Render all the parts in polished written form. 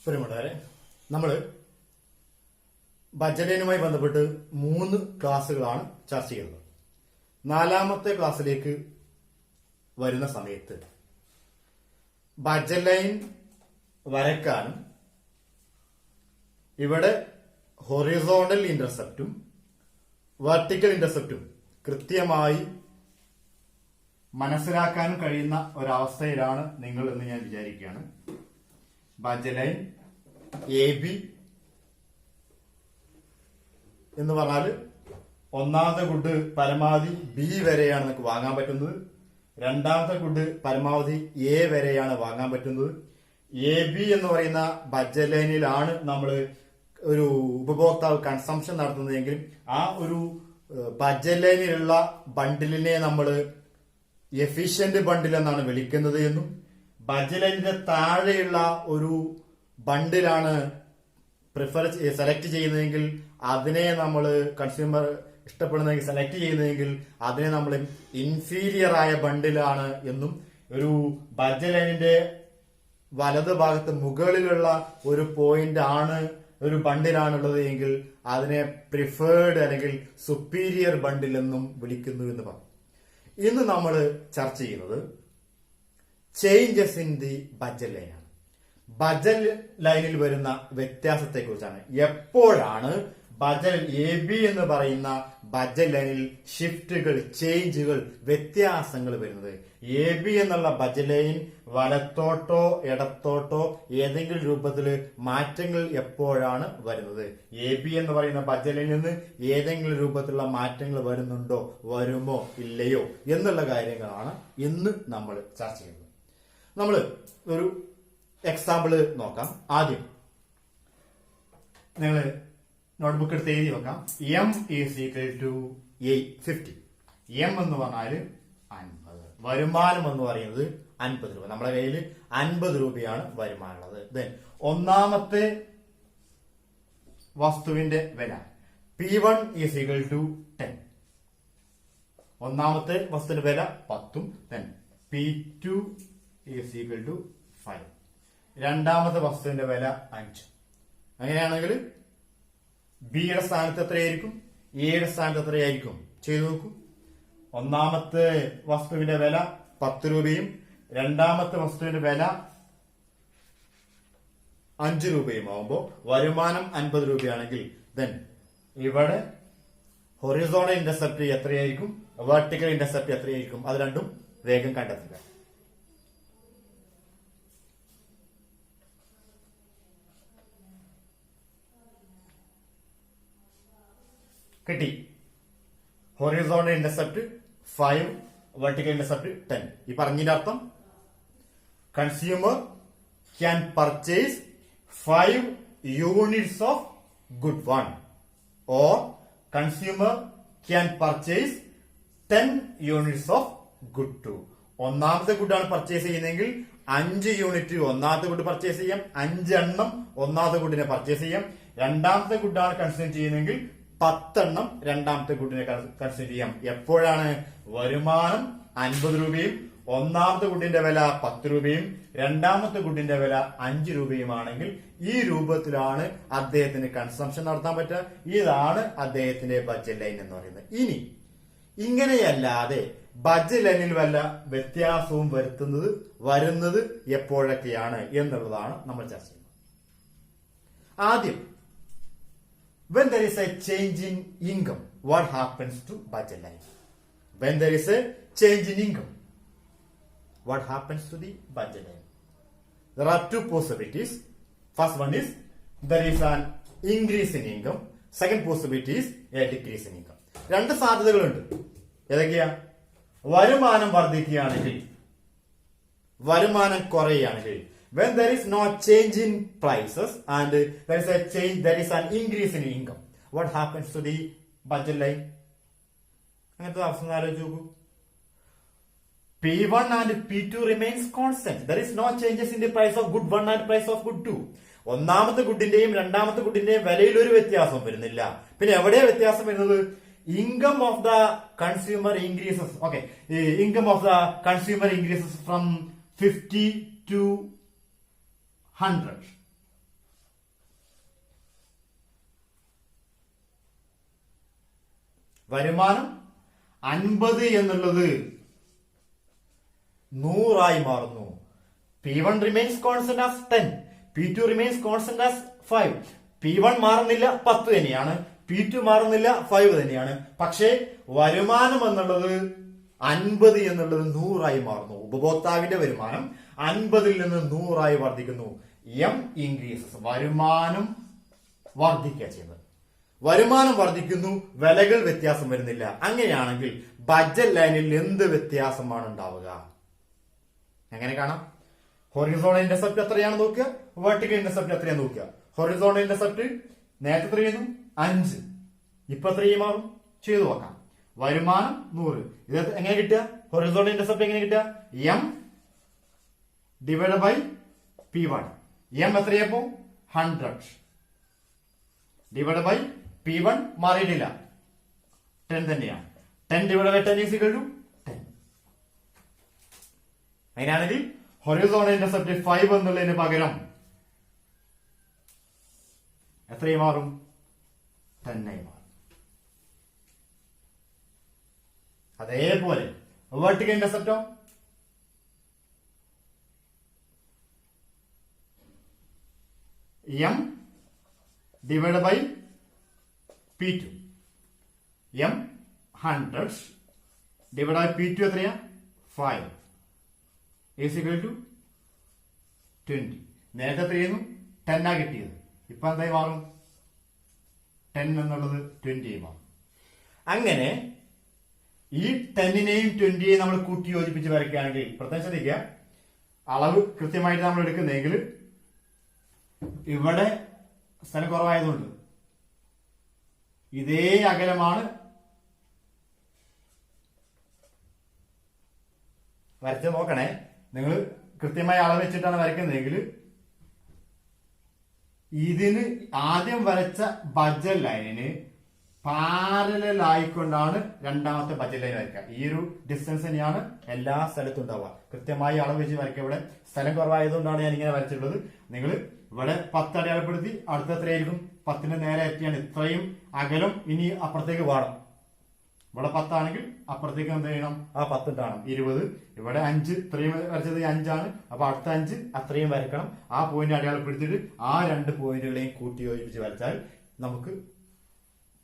പ്രിയമുള്ളവരെ, നമ്മൾ ബജറ്റിനുമായി ബന്ധപ്പെട്ട് 3 ക്ലാസ്സുകളാണ് ചർച്ച ചെയ്യുന്നത്. 4ാമത്തെ ക്ലാസ്സിലേക്ക് വരുന്ന സമയത്ത് ബജറ്റ് ലൈൻ വരയ്ക്കാനും ഇവിടെ ഹൊറിസോണ്ടൽ ഇന്റർസെപ്റ്റും വെർട്ടിക്കൽ ഇന്റർസെപ്റ്റും കൃത്യമായി മനസ്സിലാക്കാനും കഴിയുന്ന ഒരവസ്ഥയിലാണ് നിങ്ങൾ എന്ന് ഞാൻ വിചാരിക്കുകയാണ്. ബജറ്റ് ലൈൻ എ ബി എന്ന് പറഞ്ഞാൽ ഒന്നാമത്തെ കുഡ് പരമാവധി ബി വരെയാണ് നമുക്ക് വാങ്ങാൻ പറ്റുന്നത്. രണ്ടാമത്തെ കുഡ് പരമാവധി എ വരെയാണ് വാങ്ങാൻ പറ്റുന്നത്. എ ബി എന്ന് പറയുന്ന ബജറ്റ് ലൈനിലാണ് നമ്മൾ ഒരു ഉപഭോക്താവ് കൺസംഷൻ നടത്തുന്നതെങ്കിൽ ആ ഒരു ബജറ്റ് ലൈനിലുള്ള ബണ്ടിലിനെ നമ്മൾ എഫിഷ്യന്റ് ബണ്ടിൽ എന്നാണ് വിളിക്കുന്നത് എന്നും ബജറ്റ് ലൈനിന്റെ താഴെയുള്ള ഒരു ബണ്ടിലാണ് സെലക്ട് ചെയ്യുന്നതെങ്കിൽ അതിനെ നമ്മൾ കൺസ്യൂമർ ഇഷ്ടപ്പെടുന്നതെങ്കിൽ സെലക്ട് ചെയ്യുന്നതെങ്കിൽ അതിനെ നമ്മൾ ഇൻഫീരിയർ ആയ ബണ്ടിലാണ് എന്നും, ഒരു ബജറ്റ് ലൈനിന്റെ വലത് ഭാഗത്ത് മുകളിലുള്ള ഒരു പോയിന്റ് ആണ് ഒരു ബണ്ടിലാണുള്ളത് എങ്കിൽ അതിനെ പ്രിഫേർഡ് അല്ലെങ്കിൽ സുപ്പീരിയർ ബണ്ടിൽ എന്നും വിളിക്കുന്നു എന്ന് പറഞ്ഞു. ഇന്ന് നമ്മൾ ചർച്ച ചെയ്യുന്നത് ചേഞ്ചസ് ഇൻ ദി ബജറ്റ് ലൈനാണ്. ബജറ്റ് ലൈനിൽ വരുന്ന വ്യത്യാസത്തെ കുറിച്ചാണ്. എപ്പോഴാണ് ബജറ്റ് എ ബി എന്ന് പറയുന്ന ബജറ്റ് ലൈനിൽ ഷിഫ്റ്റുകൾ, ചേഞ്ചുകൾ, വ്യത്യാസങ്ങൾ വരുന്നത്? എ ബി എന്നുള്ള ബജറ്റ് ലൈൻ വലത്തോട്ടോ ഇടത്തോട്ടോ ഏതെങ്കിലും രൂപത്തിൽ മാറ്റങ്ങൾ എപ്പോഴാണ് വരുന്നത്? എ ബി എന്ന് പറയുന്ന ബജറ്റ് ലൈനിൽ നിന്ന് ഏതെങ്കിലും രൂപത്തിലുള്ള മാറ്റങ്ങൾ വരുന്നുണ്ടോ, വരുമോ ഇല്ലയോ എന്നുള്ള കാര്യങ്ങളാണ് ഇന്ന് നമ്മൾ ചർച്ച ചെയ്യുന്നത്. നമ്മൾ ഒരു എക്സാമ്പിള് നോക്കാം. ആദ്യം നിങ്ങൾ നോട്ട്ബുക്ക് എടുത്ത് എഴുതി വെക്കാം. M is equal to 50. M എന്ന് പറഞ്ഞാൽ 50. വരുമാനം എന്ന് പറയുന്നത് 50 രൂപ. നമ്മുടെ കയ്യിൽ 50 രൂപയാണ് വരുമാനമുള്ളത്. ദെൻ ഒന്നാമത്തെ വസ്തുവിന്റെ വില P1 ഈസ് ഈക്വൽ ടു 10. ഒന്നാമത്തെ വസ്തുവിന്റെ വില 10. Then P2 is equal to 5. രണ്ടാമത്തെ വസ്തുവിന്റെ വില 5. അങ്ങനെയാണെങ്കിൽ ബിയുടെ സ്ഥാനത്ത് എത്രയായിരിക്കും, എയുടെ സ്ഥാനത്ത് എത്രയായിരിക്കും? ചെയ്തു നോക്കൂ. ഒന്നാമത്തെ വസ്തുവിന്റെ വില 10 രൂപയും രണ്ടാമത്തെ വസ്തുവിന്റെ വില 5 രൂപയും ആവുമ്പോൾ വരുമാനം 50 രൂപയാണെങ്കിൽ ദെൻ ഇവിടെ ഹൊറിസോണ്ടൽ ഇന്റർസെപ്റ്റ് എത്രയായിരിക്കും, വെർട്ടിക്കൽ ഇന്റർസെപ്റ്റ് എത്രയായിരിക്കും? അത് രണ്ടും വേഗം കണ്ടെത്തുക. കിട്ടി. Horizontal intercept 5, vertical intercept 10. ഈ പറഞ്ഞതിന്റെ അർത്ഥം consumer can purchase 5 units of good 1 or consumer can purchase 10 units of good 2. ഒന്നാമത്തെ ഗുഡാണ് പർച്ചേസ് ചെയ്യുന്നതെങ്കിൽ 5 യൂണിറ്റ് ഒന്നാമത്തെ ഗുഡ് പർച്ചേസ് ചെയ്യാം, 5 എണ്ണം ഒന്നാമത്തെ ഗുഡിനെ പർച്ചേസ് ചെയ്യാം. രണ്ടാമത്തെ ഗുഡാണ് കൺസ്യൂം ചെയ്യുന്നതെങ്കിൽ 10 എണ്ണം രണ്ടാമത്തെ ഗുഡിനെ കൺസിഡർ ചെയ്യാം. എപ്പോഴാണ് വരുമാനം 50 രൂപയും ഒന്നാമത്തെ ഗുഡിന്റെ വില 10 രൂപയും രണ്ടാമത്തെ ഗുഡിന്റെ വില 5 രൂപയുമാണെങ്കിൽ ഈ രൂപത്തിലാണ് അദ്ദേഹത്തിന് കൺസംഷൻ നടത്താൻ പറ്റുക. ഇതാണ് അദ്ദേഹത്തിന്റെ ബജറ്റ് ലൈൻ എന്ന് പറയുന്നത്. ഇനി ഇങ്ങനെയല്ലാതെ ബജറ്റ് ലൈനിൽ വല്ല വ്യത്യാസവും വരുന്നത് എപ്പോഴൊക്കെയാണ് എന്നുള്ളതാണ് നമ്മൾ ചർച്ച ചെയ്യുന്നത്. ആദ്യം, when there is a change in income, what happens to budget line? When there is a change in income, what happens to the budget line? There are 2 possibilities. First one is there is an increase in income. Second possibility is a decrease in income. 2 സാധ്യതകളുണ്ട്. ഏതൊക്കെയാ? വരുമാനം വർദ്ധിക്കുകയാണെങ്കിൽ, വരുമാനം കുറയുകയാണെങ്കിൽ. When there is no change in prices and there is a change, there is an increase in income, what happens to the budget line? അങ്ങനത്തെ അവസ്ഥ ആലോചിച്ച് നോക്കൂ. P1 and P2 remains constant. There is no changes in the price of good 1 and price of good 2. ഒന്നാമത്തെ ഗുഡിന്റെയും രണ്ടാമത്തെ ഗുഡിന്റെയും വിലയിൽ ഒരു വ്യത്യാസം വരുന്നില്ല. പിന്നെ എവിടെയാ വ്യത്യാസം വരുന്നത്? income of the consumer increases. Okay, income of the consumer increases from 50 to 100. വരുമാനം 50 എന്നുള്ളത് 100 മാറുന്നു. P1 remains constant as 10. P2 remains constant as 5. P1 മാറുന്നില്ല, 10 തന്നെയാണ്. P2 മാറുന്നില്ല, 5 തന്നെയാണ്. പക്ഷേ വരുമാനം എന്നുള്ളത് 50 എന്നുള്ളത് 100 മാറുന്നു. ഉപഭോക്താവിന്റെ വരുമാനം 50 നിന്ന് 100 വർദ്ധിക്കുന്നു. എം ഇൻക്രീസസ്, വരുമാനം വർദ്ധിക്കുക ചെയ്യുന്നത്. വരുമാനം വർദ്ധിക്കുന്നു, വിലകൾ വ്യത്യാസം വരുന്നില്ല. അങ്ങനെയാണെങ്കിൽ ബഡ്ജറ്റ് ലൈനിൽ എന്ത് വ്യത്യാസമാണ് ഉണ്ടാവുക? എങ്ങനെ കാണാം? ഹൊറിസോണ്ടൽ ഇന്റർസെപ്റ്റ് എത്രയാണ് നോക്കുക, വെർട്ടിക്കൽ ഇന്റർസെപ്റ്റ് എത്രയാണ് നോക്കുക. ഹൊറിസോണ്ടൽ ഇന്റർസെപ്റ്റ് നേരത്തെ എത്ര ചെയ്യുന്നു? 5. ഇപ്പൊ എത്രയും മാറും? ചെയ്തു നോക്കാം. വരുമാനം 100. ഇത് എങ്ങനെ കിട്ടുക? ഹൊറിസോണ്ടൽ ഇന്റർസെപ്റ്റ് എങ്ങനെ കിട്ടുക? M divide by P1. M എത്രയപ്പോ? 100 ഡിവൈഡ് ബൈ P1 മാറിയിട്ടില്ല, 10 തന്നെയാണ്. 10 divide by 10 is equal to 10. അതിനാണെങ്കിൽ ഹൊറിസോണ്ടൽ ഇന്റർസെപ്റ്റ് 5 എന്നുള്ളതിന് പകരം എത്രയും മാറും? 10 മാറും. അതേപോലെ വെർട്ടിക്കൽ ഇന്റർസെപ്റ്റോ M divide by P2. M 100 divide by P2 എത്രയാ? 5 ഈസ് ഈക്വൽ ടു 20. നേരത്തെ എത്ര ചെയ്യുന്നു? 10 ആ കിട്ടിയത്. ഇപ്പൊ എന്തായി മാറും? 10 എന്നുള്ളത് 20 മാറും. അങ്ങനെ ഈ 10നെയും 20യെയും നമ്മൾ കൂട്ടി യോജിപ്പിച്ച് വരയ്ക്കുകയാണെങ്കിൽ പ്രത്യേകം ശ്രദ്ധിക്കുക, അളവ് കൃത്യമായിട്ട് നമ്മൾ എടുക്കുന്നെങ്കിൽ ഇവിടെ സ്ഥലം കുറവായതുകൊണ്ട് ഇതേ അകലമാണ് വരച്ച് നോക്കണേ. നിങ്ങൾ കൃത്യമായ അളവ് വെച്ചിട്ടാണ് വരയ്ക്കുന്നതെങ്കിൽ ഇതിന് ആദ്യം വരച്ച ബഡ്ജറ്റ് ലൈനിന് പാരലൽ ആയിക്കൊണ്ടാണ് രണ്ടാമത്തെ ബഡ്ജറ്റ് ലൈൻ വരയ്ക്കുക. ഈ ഒരു ഡിസ്റ്റൻസ് തന്നെയാണ് എല്ലാ സ്ഥലത്തും ഉണ്ടാവുക. കൃത്യമായി അളവ് വെച്ച് വരയ്ക്കുക. ഇവിടെ സ്ഥലം കുറവായതുകൊണ്ടാണ് ഞാൻ ഇങ്ങനെ വരച്ചിട്ടുള്ളത്. നിങ്ങൾ ഇവിടെ 10 അടയാളപ്പെടുത്തി, അടുത്ത എത്രയായിരിക്കും? 10ന് നേരെ എത്തിയാണ്. ഇത്രയും അകലം ഇനി അപ്പുറത്തേക്ക് വേണം. ഇവിടെ 10 ആണെങ്കിൽ അപ്പുറത്തേക്ക് എന്ത് ചെയ്യണം? ആ 10 ഇട്ടാണ് 20. ഇവിടെ 5, ഇത്രയും വരച്ചത് 5 ആണ്. അപ്പൊ അടുത്ത 5 അത്രയും വരക്കണം. ആ പോയിന്റ് അടയാളപ്പെടുത്തിയിട്ട് ആ 2 പോയിന്റുകളെയും കൂട്ടി യോജിപ്പിച്ച് വരച്ചാൽ നമുക്ക്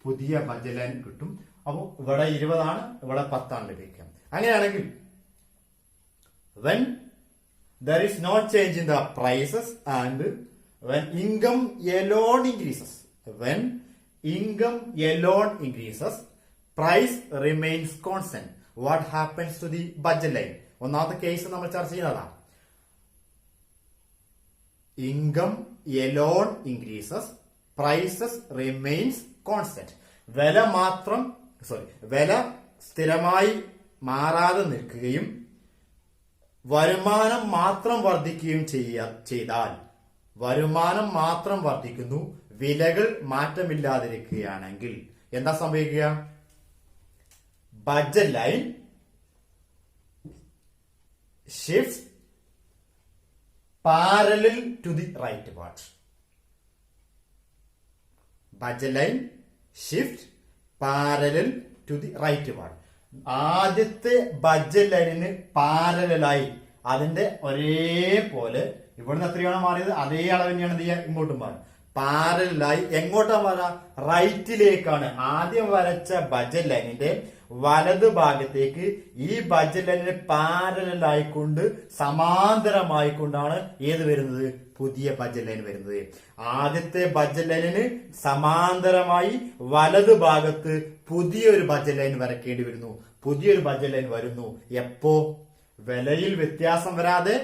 പുതിയ ബഡ്ജറ്റ് ലൈൻ കിട്ടും. അപ്പോൾ ഇവിടെ 20 ആണ്, ഇവിടെ 10 ആണ് ലഭിക്കുക. അങ്ങനെയാണെങ്കിൽ when there is no change in the prices and when income alone increases, when income alone increases, price remains constant, what happens to the budget line? ഒന്നാമത്തെ കേസ് നമ്മൾ ചർച്ച ചെയ്യുന്നതാണ്. Income alone increases, prices remains constant. വില സ്ഥിരമായി മാറാതെ നിൽക്കുകയും വരുമാനം മാത്രം വർദ്ധിക്കുകയും ചെയ്താൽ, വരുമാനം മാത്രം വർദ്ധിക്കുന്നു, വിലകൾ മാറ്റമില്ലാതിരിക്കുകയാണെങ്കിൽ എന്താ സംഭവിക്കുക? Budget line shifts parallel to the right part. Budget line shift parallel to the right part. ആദ്യത്തെ ബഡ്ജറ്റ് ലൈനിന് പാരലായി അതിന്റെ ഒരേപോലെ ഇവിടുന്ന് എത്രയാണോ മാറിയത് അതേ അളവ് തന്നെയാണ് എന്ത് ചെയ്യുക? ഇങ്ങോട്ടും മാറും. പാരലായി എങ്ങോട്ടാ മാറാ? റൈറ്റിലേക്കാണ്. ആദ്യം വരച്ച ബഡ്ജറ്റ് ലൈനിന്റെ വലത് ഭാഗത്തേക്ക് ഈ ബഡ്ജറ്റ് ലൈനിന് പാരലായിക്കൊണ്ട് സമാന്തരമായിക്കൊണ്ടാണ് ഏത് വരുന്നത്? പുതിയ ബഡ്ജറ്റ് ലൈൻ വരുന്നത്. ആദ്യത്തെ ബഡ്ജറ്റ് ലൈനിന് സമാന്തരമായി വലത് ഭാഗത്ത് പുതിയൊരു ബഡ്ജറ്റ് ലൈൻ വരയ്ക്കേണ്ടി വരുന്നു. പുതിയൊരു ബഡ്ജറ്റ് ലൈൻ വരുന്നു എപ്പോ? വിലയിൽ വ്യത്യാസം വരാതെ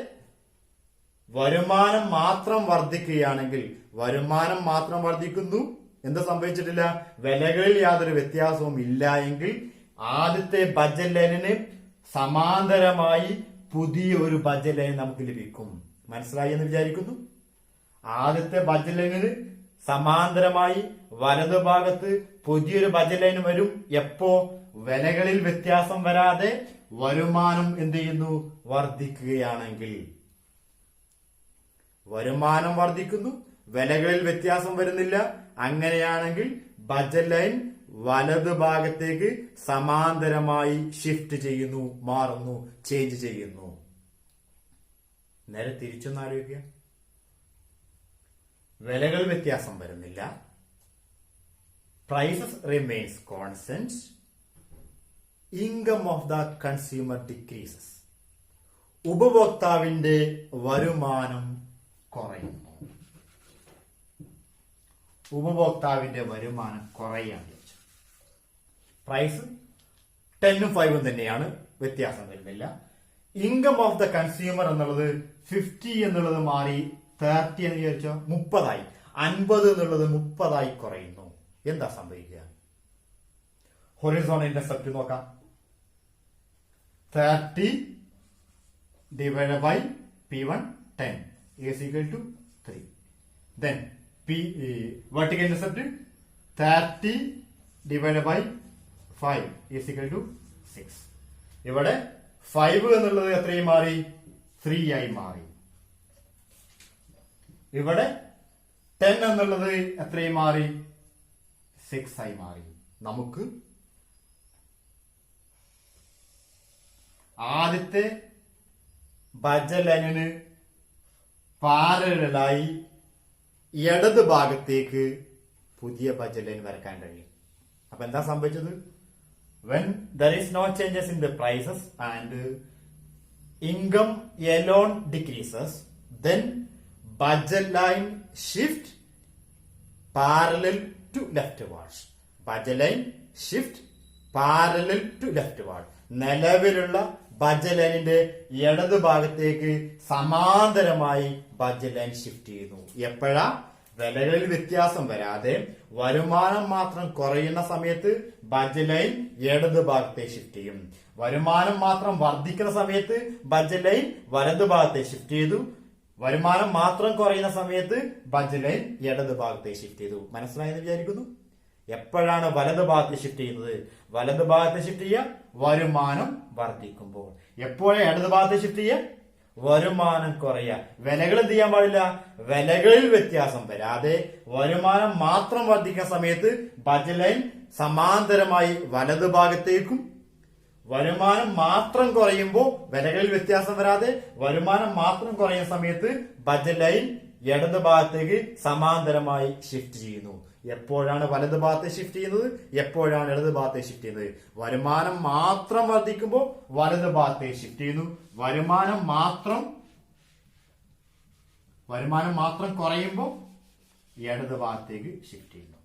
വരുമാനം മാത്രം വർദ്ധിക്കുകയാണെങ്കിൽ. വരുമാനം മാത്രം വർദ്ധിക്കുന്നു, എന്താ സംഭവിച്ചിട്ടില്ല? വിലകളിൽ യാതൊരു വ്യത്യാസവും ഇല്ല എങ്കിൽ ആദ്യത്തെ ബഡ്ജറ്റ് ലൈനിന് സമാന്തരമായി പുതിയ ഒരു ബഡ്ജറ്റ് ലൈൻ നമുക്ക് ലഭിക്കും. മനസ്സിലായി എന്ന് വിചാരിക്കുന്നു. ആദ്യത്തെ ബഡ്ജറ്റ് ലൈനിന് സമാന്തരമായി വലതുഭാഗത്ത് പുതിയൊരു ബഡ്ജറ്റ് ലൈൻ വരും എപ്പോ? വിലകളിൽ വ്യത്യാസം വരാതെ വരുമാനം എന്ത് ചെയ്യുന്നു? വർദ്ധിക്കുകയാണെങ്കിൽ. വരുമാനം വർദ്ധിക്കുന്നു, വിലകളിൽ വ്യത്യാസം വരുന്നില്ല. അങ്ങനെയാണെങ്കിൽ ബഡ്ജറ്റ് ലൈൻ വലത് ഭാഗത്തേക്ക് സമാന്തരമായി ഷിഫ്റ്റ് ചെയ്യുന്നു, മാറുന്നു, ചേഞ്ച് ചെയ്യുന്നു. നേരെ തിരിച്ചൊന്ന് ആലോചിക്കുക. വിലകൾ വ്യത്യാസം വരുന്നില്ല, prices remains constant, income of the consumer decreases. ഉപഭോക്താവിന്റെ വരുമാനം കുറയുന്നു. ഉപഭോക്താവിന്റെ വരുമാനം കുറയാണ്. പ്രൈസ് 10ഉം 5ഉം തന്നെയാണ്, വ്യത്യാസം വരുന്നില്ല. ഇൻകം ഓഫ് ദ കൺസ്യൂമർ എന്നുള്ളത് 50 എന്നുള്ളത് മാറി 30 എന്ന് വിചാരിച്ചോ 30ആയി. 50 എന്നുള്ളത് 30ആയി കുറയുന്നു. എന്താ സംഭവിക്കുക? ഹൊറിസോണ്ടൽ ഇന്റർസെപ്റ്റ് നോക്കാം. 30 divided by P1 10 is equal to 3. Then vertical intercept 30 divided by 5 is equal to 6. ഇവിടെ 5 എന്നുള്ളത് എത്രയും മാറി? 3 ആയി മാറി. ഇവിടെ 10 എന്നുള്ളത് എത്രയും മാറി? 6 ആയി മാറി. നമുക്ക് ആദ്യത്തെ ബഡ്ജറ്റ് ലൈനിന് പാരലായി ഇടത് ഭാഗത്തേക്ക് പുതിയ ബഡ്ജറ്റ് ലൈൻ വരക്കാൻ കഴിയും. അപ്പൊ എന്താ സംഭവിച്ചത്? when there is no changes in the prices and income alone decreases, then budget line shift parallel to leftwards. Budget line shift parallel to leftward. നിലവിലുള്ള ബഡ്ജറ്റ് ലൈനിന്റെ ഇടത് ഭാഗത്തേക്ക് സമാന്തരമായി ബഡ്ജറ്റ് ലൈൻ ഷിഫ്റ്റ് ചെയ്യുന്നു. എപ്പോഴാ? വിലകളിൽ വ്യത്യാസം വരാതെ വരുമാനം മാത്രം കുറയുന്ന സമയത്ത് ബഡ്ജറ്റ് ലൈൻ ഇടത് ഭാഗത്തേക്ക് ഷിഫ്റ്റ് ചെയ്യും. വരുമാനം മാത്രം വർദ്ധിക്കുന്ന സമയത്ത് ബഡ്ജറ്റ് ലൈൻ വലത് ഭാഗത്തേക്ക് ഷിഫ്റ്റ് ചെയ്തു. വരുമാനം മാത്രം കുറയുന്ന സമയത്ത് ബഡ്ജറ്റ് ലൈൻ ഇടത് ഭാഗത്തേക്ക് ഷിഫ്റ്റ് ചെയ്തു. മനസ്സിലായെന്ന് വിചാരിക്കുന്നു. എപ്പോഴാണ് വലത് ഭാഗത്ത് ഷിഫ്റ്റ് ചെയ്യുന്നത്? വലത് ഭാഗത്ത് ഷിഫ്റ്റ് ചെയ്യുക വരുമാനം വർദ്ധിക്കുമ്പോൾ. എപ്പോഴാണ് ഇടത് ഭാഗത്ത് ഷിഫ്റ്റ് ചെയ്യുക? വരുമാനം കുറയുക. വിലകൾ എന്ത് ചെയ്യാൻ പാടില്ല? വിലകളിൽ വ്യത്യാസം വരാതെ വരുമാനം മാത്രം വർദ്ധിക്കുന്ന സമയത്ത് ബഡ്ജറ്റ് ലൈൻ സമാന്തരമായി വലത് ഭാഗത്തേക്കും, വരുമാനം മാത്രം കുറയുമ്പോൾ വിലകളിൽ വ്യത്യാസം വരാതെ വരുമാനം മാത്രം കുറയുന്ന സമയത്ത് ബഡ്ജറ്റ് ലൈൻ ഇടത് ഭാഗത്തേക്ക് സമാന്തരമായി ഷിഫ്റ്റ് ചെയ്യുന്നു. എപ്പോഴാണ് വലത് ഭാഗത്തെ ഷിഫ്റ്റ് ചെയ്യുന്നത്? എപ്പോഴാണ് ഇടത് ഭാഗത്തെ ഷിഫ്റ്റ് ചെയ്യുന്നത്? വരുമാനം മാത്രം വർദ്ധിക്കുമ്പോൾ വലത് ഭാഗത്തെ ഷിഫ്റ്റ് ചെയ്യുന്നു. വരുമാനം മാത്രം കുറയുമ്പോൾ ഇടത് ഭാഗത്തേക്ക് ഷിഫ്റ്റ് ചെയ്യുന്നു.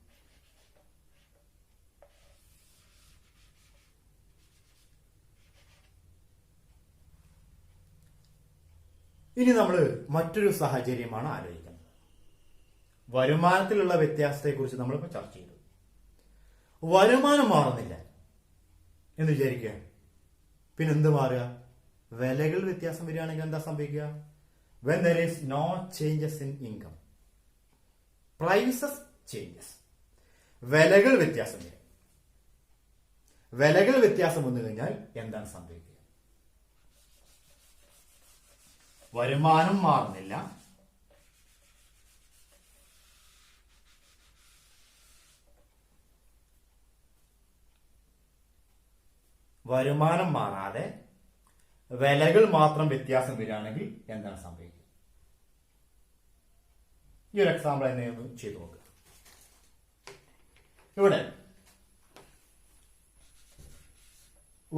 ഇനി നമ്മൾ മറ്റൊരു സാഹചര്യമാണ് ആലോചിക്കുന്നത്. വരുമാനത്തിലുള്ള വ്യത്യാസത്തെ കുറിച്ച് നമ്മളിപ്പോൾ ചർച്ച ചെയ്തു. വരുമാനം മാറുന്നില്ല എന്ന് വിചാരിക്കുക. പിന്നെ എന്ത് മാറുക? വിലകൾ വ്യത്യാസം വരികയാണെങ്കിൽ എന്താ സംഭവിക്കുക? when there is no changes in income, prices changes. വിലകൾ വ്യത്യാസം വരും. വിലകൾ വ്യത്യാസം വന്നു കഴിഞ്ഞാൽ എന്താണ് സംഭവിക്കുക? വരുമാനം മാറുന്നില്ല, വരുമാനം മാറാതെ വിലകൾ മാത്രം വ്യത്യാസം വരികയാണെങ്കിൽ എന്താണ് സംഭവിക്കുക? ഈ ഒരു എക്സാമ്പിൾ എന്നെയൊന്ന് ചെയ്തു നോക്കുക. ഇവിടെ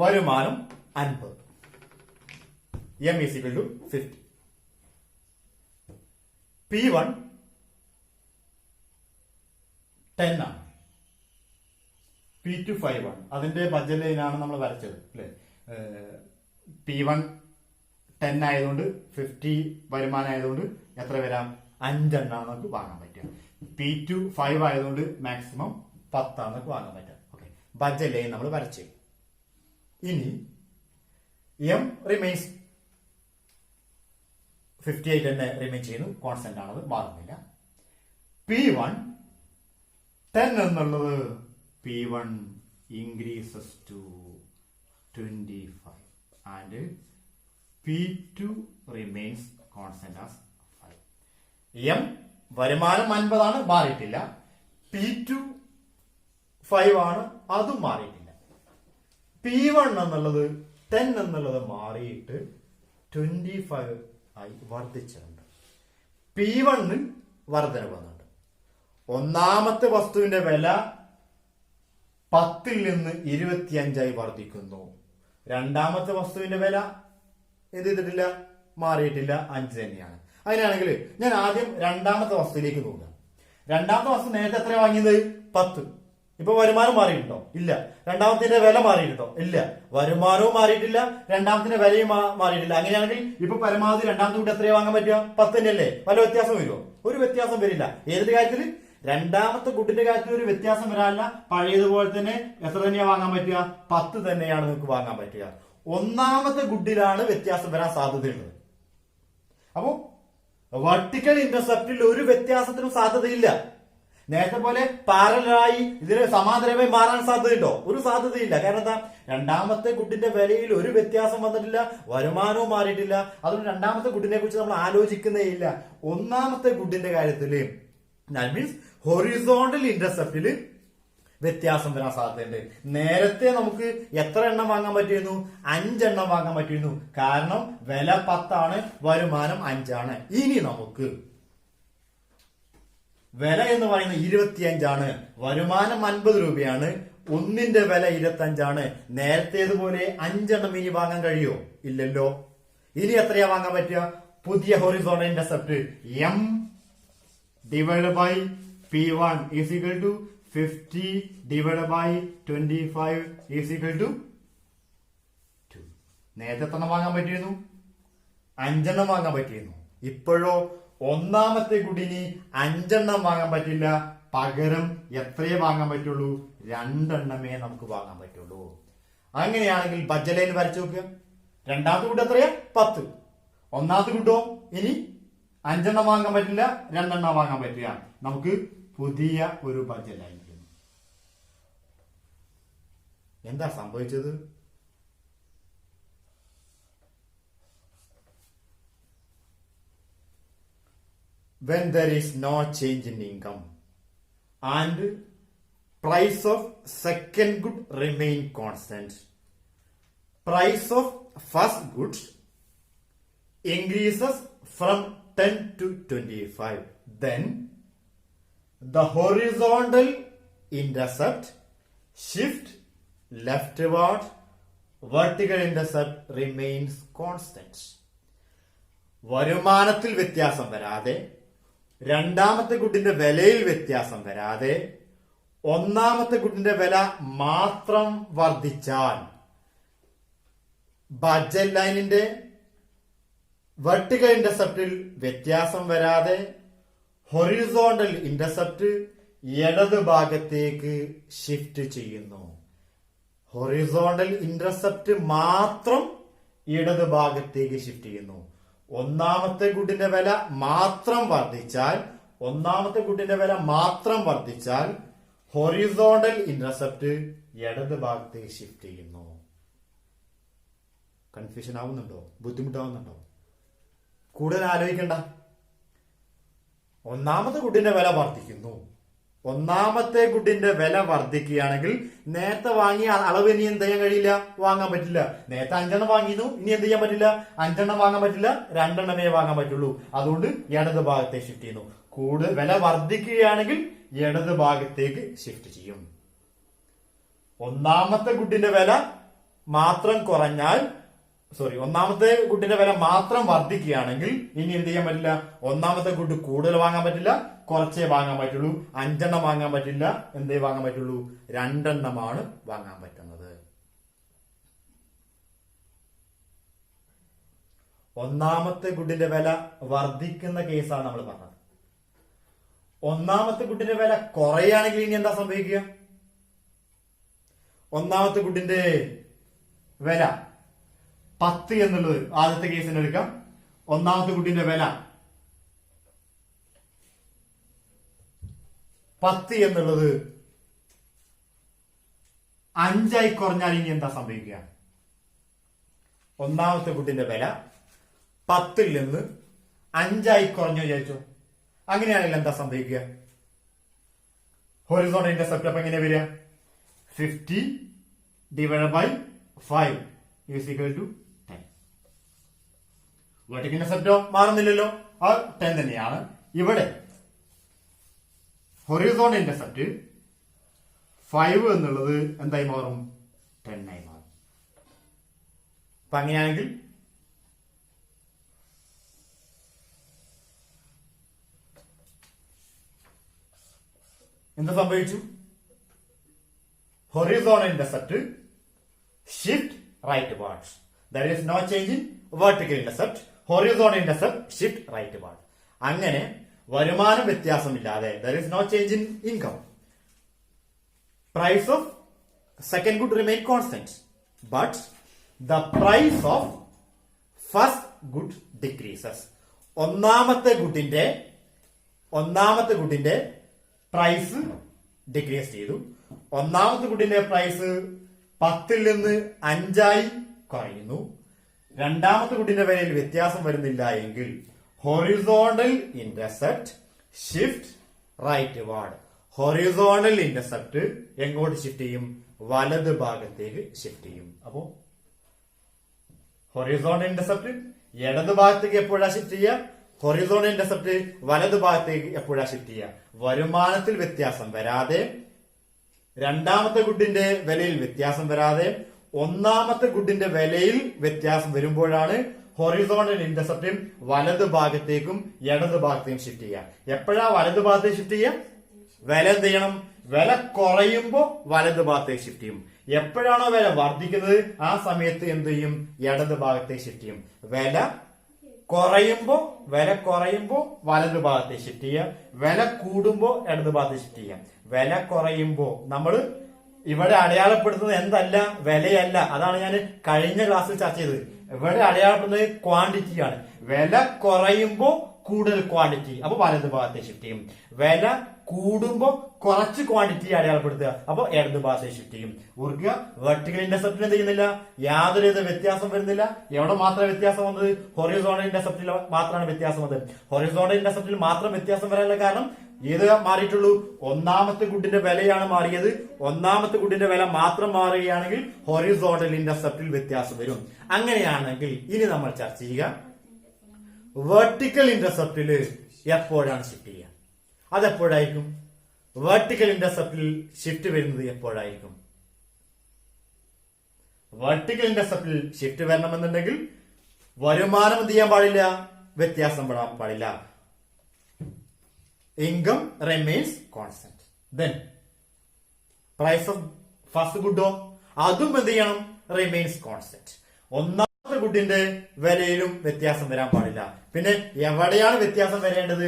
വരുമാനം 50, M is equal to 50, P1 10 ആണ്, P2 5 ആണ്. അതിന്റെ ബഡ്ജറ്റ് ലൈനാണ് നമ്മൾ വരച്ചത് അല്ലെ. P1 10 ആയതുകൊണ്ട് 50 വരുമാനം ആയതുകൊണ്ട് എത്ര വരാം? 5 എണ്ണാണ് നമുക്ക് വാങ്ങാൻ പറ്റുക. P2 5 ആയതുകൊണ്ട് മാക്സിമം 10 ആണ് നമുക്ക് വാങ്ങാൻ പറ്റുക. ഓക്കെ, ബഡ്ജറ്റ് ലൈൻ നമ്മൾ വരച്ചു. ഇനി M റിമെയിൻസ് 58 തന്നെ റിമെയിൻ ചെയ്യുന്നു, കോൺസ്റ്റന്റ് ആണത്, മാറുന്നില്ല. P1 10 എന്നുള്ളത് P1 increases to 25 and P2 remains constant as 5. M വരുമാനം 50 ആണ്, മാറിയിട്ടില്ല. P2 5 ആണ്, അതും മാറിയിട്ടില്ല. P1 എന്നുള്ളത് 10 എന്നുള്ളത് മാറിയിട്ട് 25 ആയി വർദ്ധിച്ചിട്ടുണ്ട്. P1 വർധന വന്നിട്ടുണ്ട്. ഒന്നാമത്തെ വസ്തുവിന്റെ വില 10 നിന്ന് 25 വർദ്ധിക്കുന്നു. രണ്ടാമത്തെ വസ്തുവിന്റെ വില എന്ത് ചെയ്തിട്ടില്ല, മാറിയിട്ടില്ല, 5 തന്നെയാണ്. അങ്ങനെയാണെങ്കിൽ ഞാൻ ആദ്യം രണ്ടാമത്തെ വസ്തുവിലേക്ക് നോക്കാം. രണ്ടാമത്തെ വസ്തു നേരത്തെ എത്ര വാങ്ങിയത്, 10. ഇപ്പൊ വരുമാനം മാറിയിട്ടുണ്ടോ, ഇല്ല. രണ്ടാമത്തിന്റെ വില മാറിയിട്ടുണ്ടോ, ഇല്ല. വരുമാനവും മാറിയിട്ടില്ല, രണ്ടാമത്തിന്റെ വിലയും മാറിയിട്ടില്ല. അങ്ങനെയാണെങ്കിൽ ഇപ്പൊ പരമാവധി രണ്ടാമത്തെ കൂട്ടി എത്രയാ വാങ്ങാൻ പറ്റുക, 10 തന്നെയല്ലേ. വല്ല വ്യത്യാസം വരുമോ, ഒരു വ്യത്യാസം വരില്ല. ഏതൊരു കാര്യത്തിൽ, രണ്ടാമത്തെ കുട്ടിന്റെ കാര്യത്തിൽ ഒരു വ്യത്യാസം വരാനില്ല. പഴയതുപോലെ തന്നെ എത്ര തന്നെയാ വാങ്ങാൻ പറ്റുക, 10 തന്നെയാണ് നിങ്ങൾക്ക് വാങ്ങാൻ പറ്റുക. ഒന്നാമത്തെ ഗുഡിലാണ് വ്യത്യാസം വരാൻ സാധ്യതയുള്ളത്. അപ്പോ വെർട്ടിക്കൽ ഇന്റർസെപ്റ്റിൽ ഒരു വ്യത്യാസത്തിനും സാധ്യതയില്ല. നേരത്തെ പോലെ പാരലായി ഇതിന് സമാന്തരമായി മാറാൻ സാധ്യതയുണ്ടോ, ഒരു സാധ്യതയില്ല. കാരണം എന്താ, രണ്ടാമത്തെ ഗുഡിന്റെ വിലയിൽ ഒരു വ്യത്യാസം വന്നിട്ടില്ല, വരുമാനവും മാറിയിട്ടില്ല. അതുകൊണ്ട് രണ്ടാമത്തെ ഗുഡിനെ കുറിച്ച് നമ്മൾ ആലോചിക്കുന്നേ ഇല്ല. ഒന്നാമത്തെ ഗുഡിന്റെ കാര്യത്തില് ദാറ്റ് മീൻസ് ഹൊറിസോണ്ടൽ ഇന്റർസെപ്റ്റില് വ്യത്യാസം വരാൻ സാധ്യതയുണ്ട്. നേരത്തെ നമുക്ക് എത്ര എണ്ണം വാങ്ങാൻ പറ്റിയിരുന്നു, 5 എണ്ണം വാങ്ങാൻ പറ്റിയിരുന്നു. കാരണം വില 10 ആണ്, വരുമാനം 5 ആണ്. ഇനി നമുക്ക് വില എന്ന് പറയുന്നത് 25 ആണ്, വരുമാനം 50 രൂപയാണ്, ഒന്നിന്റെ വില 25 ആണ്. നേരത്തേതുപോലെ 5 എണ്ണം ഇനി വാങ്ങാൻ കഴിയോ, ഇല്ലല്ലോ. ഇനി എത്രയാ വാങ്ങാൻ പറ്റുക, പുതിയ horizontal intercept M divided by P1 is equal to 50 divided by 25 is equal to 2. നേരത്തെ എത്ര വാങ്ങാൻ പറ്റിയിരുന്നു, 5 എണ്ണം വാങ്ങാൻ പറ്റിയിരുന്നു. ഇപ്പോഴോ ഒന്നാമത്തെ ഗുഡിന് 5 എണ്ണം വാങ്ങാൻ പറ്റില്ല, പകരം എത്രയേ വാങ്ങാൻ പറ്റുള്ളൂ, 2 എണ്ണമേ നമുക്ക് വാങ്ങാൻ പറ്റുള്ളൂ. അങ്ങനെയാണെങ്കിൽ ബഡ്ജറ്റ് ലൈൻ വരച്ചു നോക്കുക. രണ്ടാമത്തെ ഗുഡ് എത്രയാ, 10. ഒന്നാമത്തെ ഗുഡോ ഇനി 5 എണ്ണം വാങ്ങാൻ പറ്റില്ല, 2 എണ്ണം വാങ്ങാൻ പറ്റുക. നമുക്ക് പുതിയ ഒരു ബഡ്ജറ്റ് ലൈൻ. എന്താ സംഭവിച്ചത്, when there is no change in income and price of second good remain constant, price of first goods increases from 10 to 25, then the horizontal intercept shift leftward, vertical intercept remains constant. വരുമാനത്തിൽ വ്യത്യാസം വരാതെ, രണ്ടാമത്തെ ഗുഡിന്റെ വിലയിൽ വ്യത്യാസം വരാതെ, ഒന്നാമത്തെ ഗുഡിന്റെ വില മാത്രം വർദ്ധിച്ചാൽ ബഡ്ജറ്റ് ലൈനിന്റെ വെർട്ടിക്കൽ ഇന്റർസെപ്റ്റിൽ വ്യത്യാസം വരാതെ ഹൊറിസോണ്ടൽ ഇന്റർസെപ്റ്റ് ഇടത് ഭാഗത്തേക്ക് ഷിഫ്റ്റ് ചെയ്യുന്നു. ഹൊറിസോണ്ടൽ ഇന്റർസെപ്റ്റ് മാത്രം ഇടത് ഭാഗത്തേക്ക് ഷിഫ്റ്റ് ചെയ്യുന്നു. ഒന്നാമത്തെ ഗുഡിന്റെ വില മാത്രം വർദ്ധിച്ചാൽ, ഹൊറിസോണ്ടൽ ഇന്റർസെപ്റ്റ് ഇടത് ഭാഗത്തേക്ക് ഷിഫ്റ്റ് ചെയ്യുന്നു. കൺഫ്യൂഷൻ ആവുന്നുണ്ടോ, ബുദ്ധിമുട്ടാവുന്നുണ്ടോ? കൂടുതൽ ആലോചിക്കണ്ട. ഒന്നാമത്തെ ഗുഡിന്റെ വില വർദ്ധിക്കുന്നു. ഒന്നാമത്തെ ഗുഡിന്റെ വില വർദ്ധിക്കുകയാണെങ്കിൽ നേരത്തെ വാങ്ങിയ അളവ് ഇനി എന്ത് ചെയ്യാൻ കഴിയില്ല, വാങ്ങാൻ പറ്റില്ല. നേരത്തെ 5 എണ്ണം വാങ്ങിയിരുന്നു, ഇനി എന്ത് ചെയ്യാൻ പറ്റില്ല, 5 എണ്ണം വാങ്ങാൻ പറ്റില്ല, 2 എണ്ണമേ വാങ്ങാൻ പറ്റുള്ളൂ. അതുകൊണ്ട് ഇടത് ഭാഗത്തേക്ക് ഷിഫ്റ്റ് ചെയ്യുന്നു. കൂടുതൽ വില വർദ്ധിക്കുകയാണെങ്കിൽ ഇടത് ഭാഗത്തേക്ക് ഷിഫ്റ്റ് ചെയ്യും. ഒന്നാമത്തെ ഗുഡിന്റെ വില മാത്രം കുറഞ്ഞാൽ, ഒന്നാമത്തെ ഗുഡിന്റെ വില മാത്രം വർദ്ധിക്കുകയാണെങ്കിൽ ഇനി എന്ത് ചെയ്യാൻ പറ്റില്ല, ഒന്നാമത്തെ ഗുഡ് കൂടുതൽ വാങ്ങാൻ പറ്റില്ല, കുറച്ചേ വാങ്ങാൻ പറ്റുള്ളൂ. 5 എണ്ണം വാങ്ങാൻ പറ്റില്ല, എന്തേ വാങ്ങാൻ പറ്റുള്ളൂ, 2 എണ്ണമാണ് വാങ്ങാൻ പറ്റുന്നത്. ഒന്നാമത്തെ ഗുഡിന്റെ വില വർദ്ധിക്കുന്ന കേസാണ് നമ്മൾ പറഞ്ഞത്. ഒന്നാമത്തെ ഗുഡിന്റെ വില കുറയുകയാണെങ്കിൽ ഇനി എന്താ സംഭവിക്കുക, ഒന്നാമത്തെ ഗുഡിന്റെ വില 10 എന്നുള്ളത് ആദ്യത്തെ കേസിന് എടുക്കാം. ഒന്നാമത്തെ ഗുഡിന്റെ വില 10 എന്നുള്ളത് 5 കുറഞ്ഞാൽ ഇനി എന്താ സംഭവിക്കുക, ഒന്നാമത്തെ ഗുഡിന്റെ വില 10 നിന്ന് 5 കുറഞ്ഞു വിചാരിച്ചു. അങ്ങനെയാണെങ്കിൽ എന്താ സംഭവിക്കുക, ഹൊറിസോണ്ടൽ ഇന്റർസെപ്റ്റ് അപ്പൊ എങ്ങനെ വരിക, 50 divided by 5 is equal to 10. Vertical ഇന്റർസെപ്റ്റോ മാറുന്നില്ലല്ലോ, ആ 10 തന്നെയാണ്. ഇവിടെ ഹൊറിസോണ്ടൽ ഇന്റർസെപ്റ്റ് 5 എന്നുള്ളത് എന്തായി മാറും? 10 ആയി മാറും. അപ്പൊ അങ്ങനെയാണെങ്കിൽ എന്ത് സംഭവിച്ചു? Horizontal intercept shift rightwards. There is no change in vertical intercept. Horizontal intercept shift rightward. അങ്ങനെ വരുമാനം വ്യത്യാസമില്ലാതെ there is no change in income. Price of second good remain constant, but the price of first good decreases. ഒന്നാമത്തെ ഗുഡിന്റെ price decrease ചെയ്തു. ഒന്നാമത്തെ ഗുഡിന്റെ price 10 നിന്ന് 5 കുറയുന്നു. രണ്ടാമത്തെ ഗുഡിന്റെ വിലയിൽ വ്യത്യാസം വരുന്നില്ല എങ്കിൽ horizontal intercept shift rightward. Horizontal intercept എങ്ങോട്ട് ഷിഫ്റ്റ് ചെയ്യും? വലത് ഭാഗത്തേക്ക് ഷിഫ്റ്റ് ചെയ്യും. അപ്പോ ഹൊറിസോണ്ടൽ ഇന്റർസെപ്റ്റ് ഇടത് ഭാഗത്തേക്ക് എപ്പോഴാ ഷിഫ്റ്റ് ചെയ്യുക? ഹൊറിസോണ്ടൽ ഇന്റർസെപ്റ്റ് വലത് ഭാഗത്തേക്ക് എപ്പോഴാ ഷിഫ്റ്റ് ചെയ്യുക? വരുമാനത്തിൽ വ്യത്യാസം വരാതെ, രണ്ടാമത്തെ ഗുഡിന്റെ വിലയിൽ വ്യത്യാസം വരാതെ, ഒന്നാമത്തെ ഗുഡിന്റെ വിലയിൽ വ്യത്യാസം വരുമ്പോഴാണ് ഹൊറിസോണ്ടൽ ഇന്റർസെപ്റ്റ് വലത് ഭാഗത്തേക്കും ഇടത് ഭാഗത്തേക്കും ഷിഫ്റ്റ് ചെയ്യുക. എപ്പോഴാ വലത് ഭാഗത്തേക്ക് ഷിഫ്റ്റ് ചെയ്യുക? വില എന്ത് ചെയ്യണം? വില കുറയുമ്പോ വലത് ഭാഗത്തേക്ക് ഷിഫ്റ്റ് ചെയ്യും. എപ്പോഴാണോ വില വർദ്ധിക്കുന്നത് ആ സമയത്ത് എന്ത് ചെയ്യും? ഇടത് ഭാഗത്തേക്ക് ഷിഫ്റ്റ് ചെയ്യും. വില കുറയുമ്പോ വലത് ഭാഗത്തേക്ക് ഷിഫ്റ്റ് ചെയ്യുക. വില കൂടുമ്പോ ഇടത് ഭാഗത്തേക്ക് ഷിഫ്റ്റ് ചെയ്യാം. വില കുറയുമ്പോ നമ്മൾ ഇവിടെ അടയാളപ്പെടുത്തുന്നത് എന്തല്ല? വിലയല്ല. അതാണ് ഞാൻ കഴിഞ്ഞ ക്ലാസ്സിൽ ചർച്ച ചെയ്തത്. ഇവിടെ അടയാളപ്പെടുന്നത് ക്വാണ്ടിറ്റിയാണ്. വില കുറയുമ്പോ കൂടുതൽ ക്വാണ്ടിറ്റി, അപ്പൊ വലത് ഭാഗത്തേക്ക് ഷിഫ്റ്റ് ചെയ്യും. വില കൂടുമ്പോ കുറച്ച് ക്വാണ്ടിറ്റി അടയാളപ്പെടുത്തുക, അപ്പൊ ഇടത് ഭാഗത്തേക്ക് ഷിഫ്റ്റ് ചെയ്യും. ഓർക്കുക, വെർട്ടിക്കൽ ഇന്റർസെപ്റ്റിന് എന്ത് ചെയ്യുന്നില്ല? യാതൊരുവിധ വ്യത്യാസം വരുന്നില്ല. എവിടെ മാത്രമേ വ്യത്യാസം വന്നത്? ഹൊറിസോണ്ടൽ ഇന്റർസെപ്റ്റിൽ മാത്രമാണ് വ്യത്യാസം വന്നത്. ഹൊറിസോണ്ടൽ ഇന്റർസെപ്റ്റിൽ മാത്രം വ്യത്യാസം വരാനുള്ള കാരണം ഏത് മാറിയിട്ടുള്ളൂ? ഒന്നാമത്തെ ഗുഡിന്റെ വിലയാണ് മാറിയത്. ഒന്നാമത്തെ ഗുഡിന്റെ വില മാത്രം മാറുകയാണെങ്കിൽ ഹൊറിസോണ്ടൽ ഇന്റർസെപ്റ്റിൽ വ്യത്യാസം വരും. അങ്ങനെയാണെങ്കിൽ ഇനി നമ്മൾ ചർച്ച ചെയ്യുക വെർട്ടിക്കൽ ഇന്റർസെപ്റ്റിൽ എപ്പോഴാണ് ഷിഫ്റ്റ് ചെയ്യുക? അതെപ്പോഴായിരിക്കും? വെർട്ടിക്കൽ ഇന്റർസെപ്റ്റിൽ ഷിഫ്റ്റ് വരുന്നത് എപ്പോഴായിരിക്കും? വെർട്ടിക്കൽ ഇന്റർസെപ്റ്റിൽ ഷിഫ്റ്റ് വരണമെന്നുണ്ടെങ്കിൽ വരുമാനം എന്ത് ചെയ്യാൻ പാടില്ല? വ്യത്യാസം വരാൻ പാടില്ല. Income remains constant. Then price of first ഗുഡോ അതും എന്ത് ചെയ്യണം? Remains constant. ഒന്നാമത്തെ ഗുഡിന്റെ വിലയിലും വ്യത്യാസം വരാൻ പാടില്ല. പിന്നെ എവിടെയാണ് വ്യത്യാസം വരേണ്ടത്?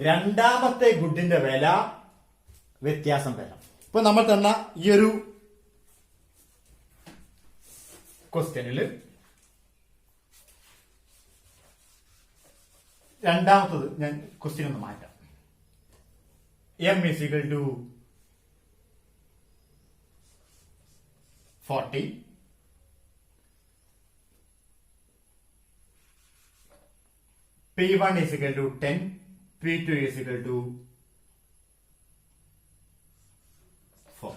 രണ്ടാമത്തെ ഗുഡിന്റെ വില വ്യത്യാസം വരാം. ഇപ്പൊ നമ്മൾ തന്ന ഈ ഒരു ക്വസ്റ്റ്യനില് രണ്ടാമത്തത് ഞാൻ ക്വസ്റ്റ്യൻ ഒന്ന് മാറ്റാം. M is equal to 40. P1 is equal to 10. P2 is equal to 4.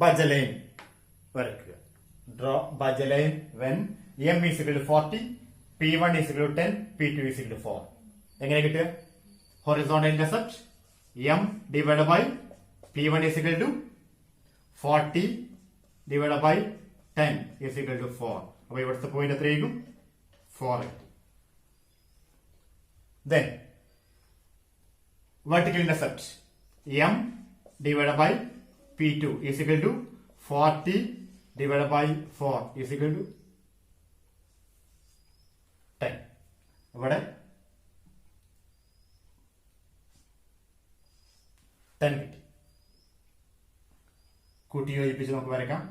Budget line. വരയ്ക്കുക. Draw budget line when M is equal to 40, P1 is equal to 10, P2 is equal to 4. എങ്ങനെ കിട്ടുക? Horizontal intercept M divided by P1 is equal to 40 divided by 10 is equal to 4. അപ്പൊ ഇവിടുത്തെ point എത്രയായിരിക്കും? 4. Then vertical intercept M divided by P2 is equal to 40 divided by 4 is equal to 10. ഇവിടെ 10 കിട്ടി. കൂട്ടി യോജിപ്പിച്ച് നമുക്ക് വരയ്ക്കാം.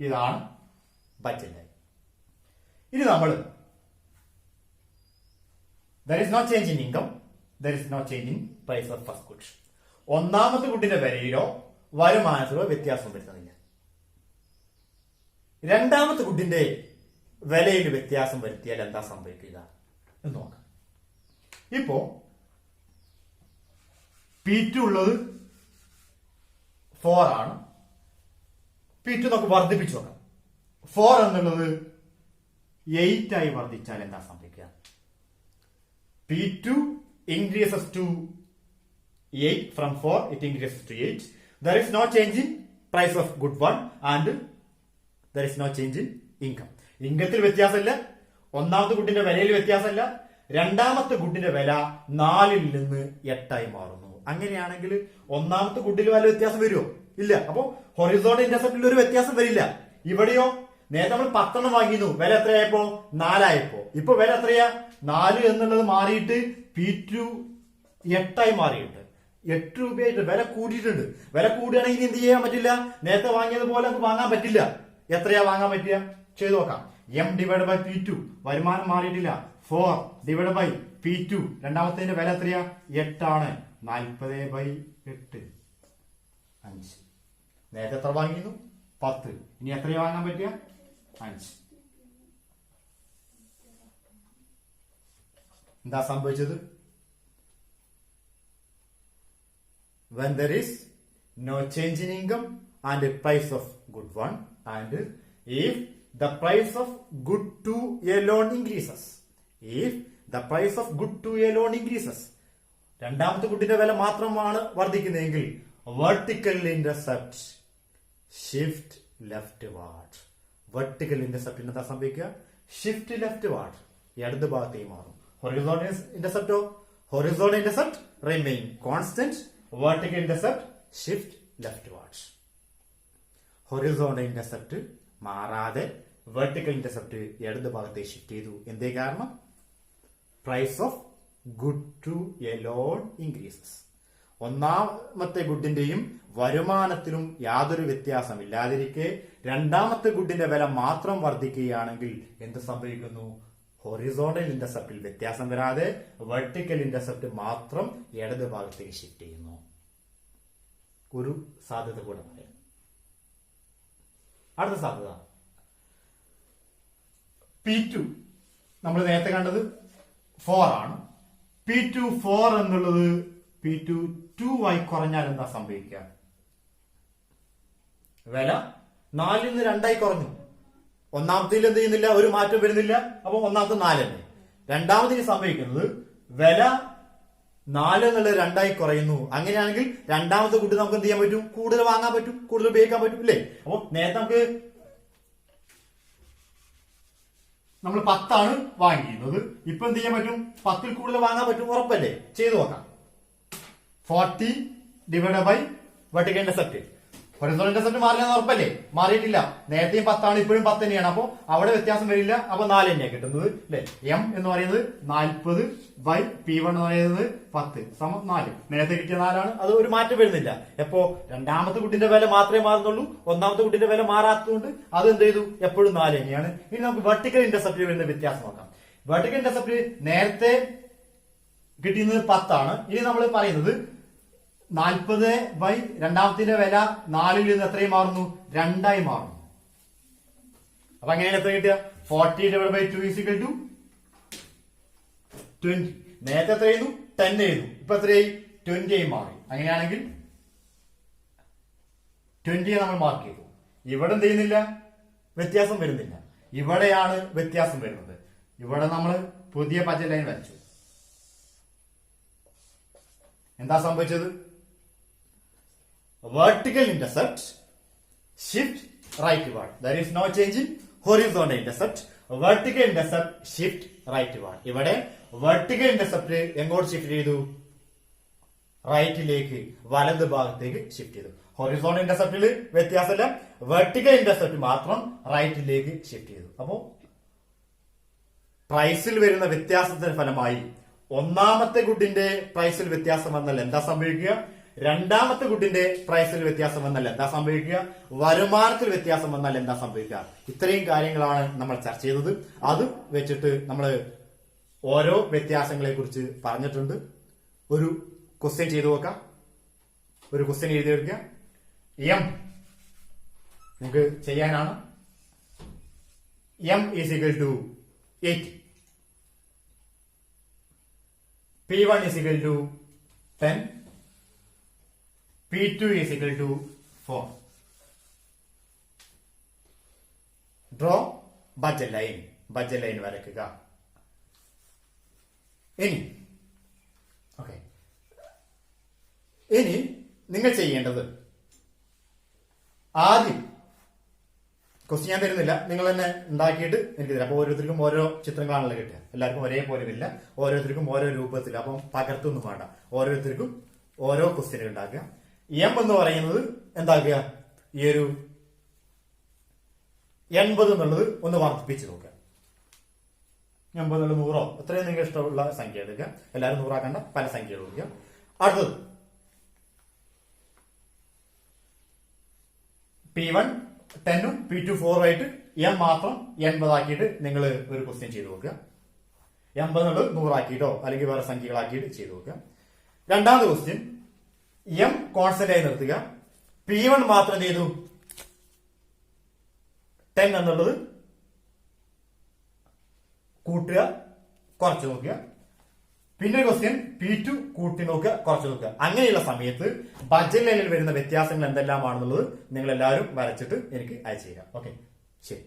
ഇതാണ് ബഡ്ജറ്റ് ലൈൻ. ഇനി നമ്മൾ there is no change in income, there is no change in price of first goods. ഒന്നാമത്തെ ഗുഡിന്റെ വിലയിലോ വരുമാനത്തിലോ വ്യത്യാസം വരുത്തുന്നില്ല. രണ്ടാമത്തെ ഗുഡിന്റെ വിലയിൽ വ്യത്യാസം വരുത്തിയാൽ എന്താ സംഭവിക്കുക എന്ന് നോക്കാം. ഇപ്പോ P2 ഉള്ളത് 4 ആണ്. P2 നമുക്ക് വർദ്ധിപ്പിച്ചു നോക്കാം. 4 എന്നുള്ളത് 8 ആയി വർദ്ധിച്ചാൽ എന്താ സംഭവിക്കുക? P2 increases to 8 from 4, it increases to 8. There is no change in price of good one and there is no change in income. ഇൻകത്തിൽ വ്യത്യാസമില്ല, ഒന്നാമത്തെ ഗുഡിന്റെ വിലയിൽ വ്യത്യാസമില്ല, രണ്ടാമത്തെ ഗുഡിന്റെ വില 4 നിന്ന് 8 മാറുന്നു. അങ്ങനെയാണെങ്കിൽ ഒന്നാമത്തെ ഗുഡിൽ വില വ്യത്യാസം വരുമോ? ഇല്ല. അപ്പോ ഹൊറിസോണ്ടൽ ഇന്റർസെപ്റ്റിൽ ഒരു വ്യത്യാസം വരില്ല. ഇവിടെയോ നേരത്തെ നമ്മൾ 10 വാങ്ങിയിരുന്നു, വില എത്രയായപ്പോ 4 ആയപ്പോ. ഇപ്പൊ വില എത്രയാ? 4 എന്നുള്ളത് മാറിയിട്ട് P2 8 മാറിയിട്ട് 8 രൂപയായിട്ട് വില കൂടിയിട്ടുണ്ട്. വില കൂടുകയാണെങ്കിൽ എന്ത് ചെയ്യാൻ പറ്റില്ല? നേരത്തെ വാങ്ങിയതുപോലെ നമുക്ക് വാങ്ങാൻ പറ്റില്ല. എത്രയാ വാങ്ങാൻ പറ്റുക? ചെയ്തു നോക്കാം. M ഡിവൈഡ് ബൈ P2, വരുമാനം മാറിയിട്ടില്ല. 4 ഡിവൈഡ് ബൈ P2, രണ്ടാമത്തെ വില എത്രയാ? 8 ആണ്. 40/8 5. നേരത്തെ എത്ര വാങ്ങിയിരുന്നു? 10. ഇനി എത്രയാ വാങ്ങാൻ പറ്റുക? 5. എന്താ സംഭവിച്ചത്? When there is no change in income and the price of good one, and if the price of good 2 alone increases, if the price of good 2 alone increases, രണ്ടാമത്തെ ഗുഡിന്റെ വില മാത്രമാണ് വർദ്ധിക്കുന്നതെങ്കിൽ vertical intercept shift leftward. vertical intercept എന്താ സംഭവിക്കുക? shift leftward, ഇടത് ഭാഗത്തേക്ക് മാറും. horizontal intercept horizontal intercept remain constant, vertical intercept shift leftward. horizontal intercept മാറാതെ vertical intercept ഇടത് ഭാഗത്തേക്ക് ഷിഫ്റ്റ് ചെയ്തു. എന്തേ കാരണം? Price of good two alone increases. ഒന്നാമത്തെ ഗുഡിന്റെയും വരുമാനത്തിലും യാതൊരു വ്യത്യാസമില്ലാതിരിക്കെ രണ്ടാമത്തെ ഗുഡിന്റെ വില മാത്രം വർദ്ധിക്കുകയാണെങ്കിൽ എന്ത് സംഭവിക്കുന്നു? ഹൊറിസോണ്ടൽ ഇന്റർസെപ്റ്റിൽ വ്യത്യാസം വരാതെ വെർട്ടിക്കൽ ഇന്റർസെപ്റ്റ് മാത്രം ഇടത് ഭാഗത്തേക്ക് ഷിഫ്റ്റ് ചെയ്യുന്നു. ഒരു സാധ്യത കൂടെ പറയാം. അടുത്ത സാധ്യത P2 നമ്മൾ നേരത്തെ കണ്ടത് 4 ആണ്. P2 4 എന്നുള്ളത് P2 2 ആയി കുറഞ്ഞാൽ എന്താ സംഭവിക്കുക? വില 4 നിന്ന് 2 കുറഞ്ഞു. ഒന്നാമത്തിൽ എന്ത് ചെയ്യുന്നില്ല? ഒരു മാറ്റം വരുന്നില്ല. അപ്പൊ ഒന്നാമത്തെ 4 തന്നെ. രണ്ടാമതിന് സംഭവിക്കുന്നത് വില 4 എന്നുള്ളത് 2 കുറയുന്നു. അങ്ങനെയാണെങ്കിൽ രണ്ടാമത്തെ ഗുഡ് നമുക്ക് എന്ത് ചെയ്യാൻ പറ്റും? കൂടുതൽ വാങ്ങാൻ പറ്റും, കൂടുതൽ ഉപയോഗിക്കാൻ പറ്റും, അല്ലേ? അപ്പൊ നേരത്തെ നമ്മൾ 10 ആണ് വാങ്ങിയിരുന്നത്. ഇപ്പൊ എന്ത് ചെയ്യാൻ പറ്റും? 10ൽ കൂടുതൽ വാങ്ങാൻ പറ്റും, ഉറപ്പല്ലേ? ചെയ്തു നോക്കാം. 40 divide by vertical intercept. Horizontal intercept മാറില്ലെന്ന് ഉറപ്പല്ലേ? മാറിയിട്ടില്ല. നേരത്തെയും 10 ആണ്, ഇപ്പോഴും 10 തന്നെയാണ്. അപ്പൊ അവിടെ വ്യത്യാസം വരില്ല. അപ്പൊ 4 തന്നെയാണ് കിട്ടുന്നത്, അല്ലെ? M എന്ന് പറയുന്നത് 40 ബൈ P1 എന്ന് പറയുന്നത് 10 സമം 4. നേരത്തെ കിട്ടിയ 4 ആണ്. അത് ഒരു മാറ്റം വരുന്നില്ല. എപ്പോ രണ്ടാമത്തെ കുട്ടിന്റെ വില മാത്രമേ മാറുന്നുള്ളൂ, ഒന്നാമത്തെ കുട്ടിന്റെ വില മാറാത്തതുകൊണ്ട് അത് എന്ത് ചെയ്തു? എപ്പോഴും 4 തന്നെയാണ്. ഇനി നമുക്ക് വെർട്ടിക്കൽ ഇന്റർസെപ്റ്റിൽ വരുന്ന വ്യത്യാസം നോക്കാം. വെർട്ടിക്കൽ ഇന്റർസെപ്റ്റ് നേരത്തെ കിട്ടിയത് 10 ആണ്. ഇനി നമ്മൾ പറയുന്നത് 40 ബൈ രണ്ടാമത്തിന്റെ വില 4ൽ നിന്ന് എത്രയും മാറുന്നു? 2 മാറുന്നു. അപ്പൊ അങ്ങനെയാണ് എത്ര കിട്ടുക? 40 divide by 2 is equal to 20. നേരത്തെ എത്രയായിരുന്നു? 10 ആയിരുന്നു. ഇപ്പൊ എത്രയായി? 20 ആയി മാറി. അങ്ങനെയാണെങ്കിൽ 20 നമ്മൾ മാർക്ക് ചെയ്തു. ഇവിടെ എന്ത് ചെയ്യുന്നില്ല? വ്യത്യാസം വരുന്നില്ല. ഇവിടെയാണ് വ്യത്യാസം വരുന്നത്. ഇവിടെ നമ്മൾ പുതിയ പച്ച ലൈൻ വരച്ചു. എന്താ സംഭവിച്ചത്? vertical intercept shift rightward. There is no change in horizontal intercept. vertical intercept shift rightward. ഇവിടെ vertical intercept എങ്ങോട്ട് ഷിഫ്റ്റ് ചെയ്തു? റൈറ്റിലേക്ക്, വലത് ഭാഗത്തേക്ക് ഷിഫ്റ്റ് ചെയ്തു. ഹൊറിസോണ്ടൽ ഇന്റർസെപ്റ്റിൽ വ്യത്യാസമില്ല, വെർട്ടിക്കൽ ഇന്റർസെപ്റ്റ് മാത്രം റൈറ്റിലേക്ക് ഷിഫ്റ്റ് ചെയ്തു. അപ്പോ പ്രൈസിൽ വരുന്ന വ്യത്യാസത്തിന്റെ ഫലമായി ഒന്നാമത്തെ ഗുഡിന്റെ പ്രൈസിൽ വ്യത്യാസം വന്നാൽ എന്താ സംഭവിക്കുക? രണ്ടാമത്തെ ഗുഡിന്റെ പ്രൈസിൽ വ്യത്യാസം വന്നാൽ എന്താ സംഭവിക്കുക? വരുമാനത്തിൽ വ്യത്യാസം വന്നാൽ എന്താ സംഭവിക്കുക? ഇത്രയും കാര്യങ്ങളാണ് നമ്മൾ ചർച്ച ചെയ്തത്. അത് വെച്ചിട്ട് നമ്മൾ ഓരോ വ്യത്യാസങ്ങളെ കുറിച്ച് പറഞ്ഞിട്ടുണ്ട്. ഒരു ക്വസ്റ്റ്യൻ ചെയ്തു നോക്കാം. ഒരു ക്വസ്റ്റ്യൻ എഴുതിയെടുക്കുക. M നിങ്ങൾക്ക് ചെയ്യാനാണ്. m is equal to 8, P1 is equal to 10, P2 is equal to 4. Draw budget line വരയ്ക്കുക. ഇനി നിങ്ങൾ ചെയ്യേണ്ടത് ആദ്യം ക്വസ്റ്റ്യൻ ഞാൻ തരുന്നില്ല, നിങ്ങൾ തന്നെ ഉണ്ടാക്കിയിട്ട് എനിക്ക് തരാം. അപ്പൊ ഓരോരുത്തർക്കും ഓരോ ചിത്രങ്ങളാണല്ലോ കിട്ടുക, എല്ലാവർക്കും ഒരേപോലെ വരില്ല, ഓരോരുത്തർക്കും ഓരോ രൂപത്തിൽ. അപ്പം പകർത്തൊന്നും വേണ്ട, ഓരോരുത്തർക്കും ഓരോ ക്വസ്റ്റ്യൻ ഉണ്ടാക്കുക. എം എന്ന് പറയുന്നത് എന്താക്കുക, ഈ ഒരു 80 എന്നുള്ളത് ഒന്ന് വർദ്ധിപ്പിച്ച് നോക്കുക. 80 എന്നുള്ളത് 100 എത്രയും നിങ്ങൾക്ക് ഇഷ്ടമുള്ള സംഖ്യ എടുക്കുക. എല്ലാവരും 100 ആക്കണ്ട, പല സംഖ്യകൾ കൊടുക്കുക. അടുത്തത് P1 10ഉം P2 4 ആയിട്ട് എം മാത്രം 80 ആക്കിയിട്ട് നിങ്ങൾ ഒരു ക്വസ്റ്റ്യൻ ചെയ്ത് നോക്കുക. 80 എന്നുള്ളത് 100 ആക്കിയിട്ടോ അല്ലെങ്കിൽ വേറെ സംഖ്യകളാക്കിയിട്ട് ചെയ്ത് നോക്കുക. രണ്ടാമത്തെ ക്വസ്റ്റ്യൻ എം കോൺസ്റ്റന്റ് ആയി നിർത്തുക. P1 മാത്രം ചെയ്തു 10 എന്നുള്ളത് കൂട്ടുക, കുറച്ച് നോക്കുക. പിന്നെ ക്വസ്റ്റ്യൻ P2 കൂട്ടി നോക്കുക, കുറച്ച് നോക്കുക. അങ്ങനെയുള്ള സമയത്ത് ബഡ്ജറ്റ് ലൈനിൽ വരുന്ന വ്യത്യാസങ്ങൾ എന്തെല്ലാമാണെന്നുള്ളത് നിങ്ങൾ എല്ലാവരും വരച്ചിട്ട് എനിക്ക് അയച്ചു തരാം. ഓക്കെ, ശരി.